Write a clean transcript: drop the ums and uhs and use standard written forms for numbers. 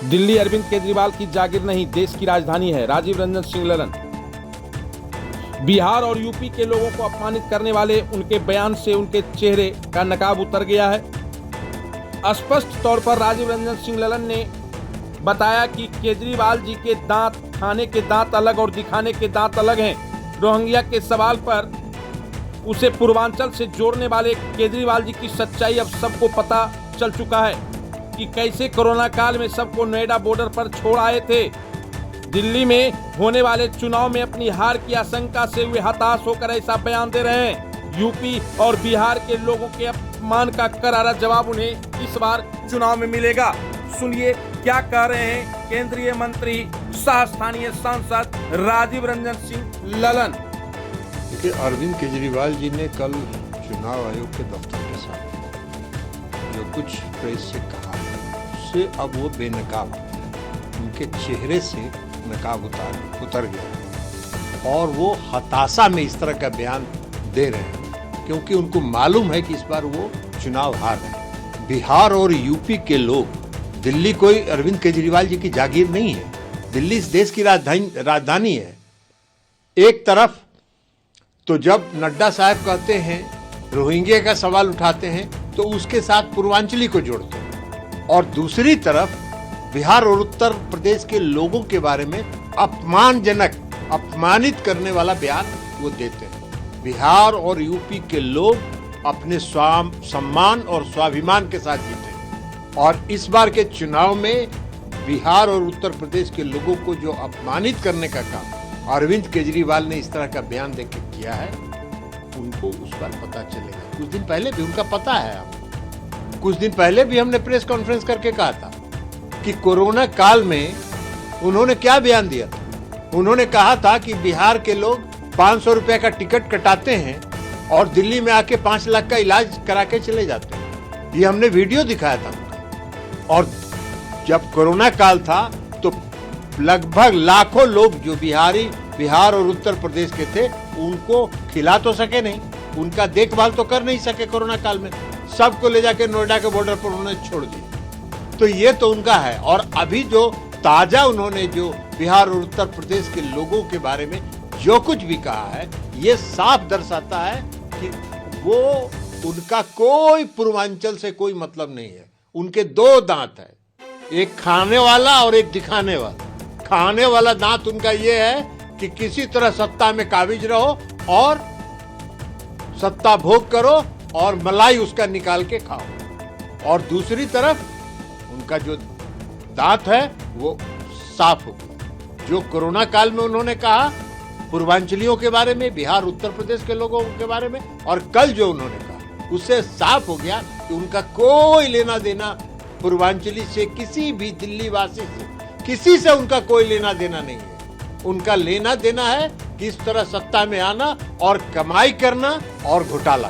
दिल्ली अरविंद केजरीवाल की जागीर नहीं, देश की राजधानी है। राजीव रंजन सिंह ललन। बिहार और यूपी के लोगों को अपमानित करने वाले उनके बयान से उनके चेहरे का नकाब उतर गया है। स्पष्ट तौर पर राजीव रंजन सिंह ललन ने बताया कि केजरीवाल जी के दांत, खाने के दांत अलग और दिखाने के दांत अलग हैं। रोहिंग्या के सवाल पर उसे पूर्वांचल से जोड़ने वाले केजरीवाल जी की सच्चाई अब सबको पता चल चुका है कि कैसे कोरोना काल में सबको नोएडा बॉर्डर पर छोड़ आए थे। दिल्ली में होने वाले चुनाव में अपनी हार की आशंका से वे हताश होकर ऐसा बयान दे रहे हैं। यूपी और बिहार के लोगों के अपमान का करारा जवाब उन्हें इस बार चुनाव में मिलेगा। सुनिए क्या कह रहे हैं केंद्रीय मंत्री सह स्थानीय सांसद राजीव रंजन सिंह ललन। देखिए, अरविंद केजरीवाल जी ने कल चुनाव आयोग के दफ्तर के साथ जो कुछ प्रेस से कहा उससे अब वो बेनकाब, उनके चेहरे से नकाब उतर गया और वो हताशा में इस तरह का बयान दे रहे हैं क्योंकि उनको मालूम है कि इस बार वो चुनाव हार है। बिहार और यूपी के लोग, दिल्ली कोई अरविंद केजरीवाल जी की जागीर नहीं है। दिल्ली इस देश की राजधानी है। एक तरफ तो जब नड्डा साहब कहते हैं, रोहिंग्या का सवाल उठाते हैं तो उसके साथ पूर्वांचली को जोड़ते हैं और दूसरी तरफ बिहार और उत्तर प्रदेश के लोगों के बारे में अपमानजनक, अपमानित करने वाला बयान वो देते हैं। बिहार और यूपी के लोग अपने सम्मान और स्वाभिमान के साथ जीते और इस बार के चुनाव में बिहार और उत्तर प्रदेश के लोगों को जो अपमानित करने का काम अरविंद केजरीवाल ने इस तरह का बयान देकर किया है, उनको उस बार पता चलेगा। कुछ दिन पहले भी उनका पता है, कुछ दिन पहले भी हमने प्रेस कॉन्फ्रेंस करके कहा था कि कोरोना काल में उन्होंने क्या बयान दिया था। उन्होंने कहा था कि बिहार के लोग 500 रुपए का टिकट कटाते हैं और दिल्ली में आके 5 लाख का इलाज करा के चले जाते हैं। ये हमने वीडियो दिखाया था उनका। और जब कोरोना काल था तो लगभग लाखों लोग जो बिहार और उत्तर प्रदेश के थे उनको खिला तो सके नहीं, उनका देखभाल तो कर नहीं सके। कोरोना काल में सबको ले जाके नोएडा के बॉर्डर पर उन्होंने छोड़ दिया। तो ये तो उनका है। और अभी जो ताजा उन्होंने जो बिहार और उत्तर प्रदेश के लोगों के बारे में जो कुछ भी कहा है, ये साफ दर्शाता है कि वो, उनका कोई पूर्वांचल से कोई मतलब नहीं है। उनके 2 दांत है, एक खाने वाला और एक दिखाने वाला। खाने वाला दांत उनका ये है कि किसी तरह सत्ता में काबिज रहो और सत्ता भोग करो और मलाई उसका निकाल के खाओ। और दूसरी तरफ उनका जो दांत है वो साफ हो गया। जो कोरोना काल में उन्होंने कहा पूर्वांचलियों के बारे में, बिहार उत्तर प्रदेश के लोगों के बारे में, और कल जो उन्होंने कहा उससे साफ हो गया कि उनका कोई लेना देना पूर्वांचली से, किसी भी दिल्ली वासी से, किसी से उनका कोई लेना देना नहीं है। उनका लेना देना है किस तरह सत्ता में आना और कमाई करना और घोटाला।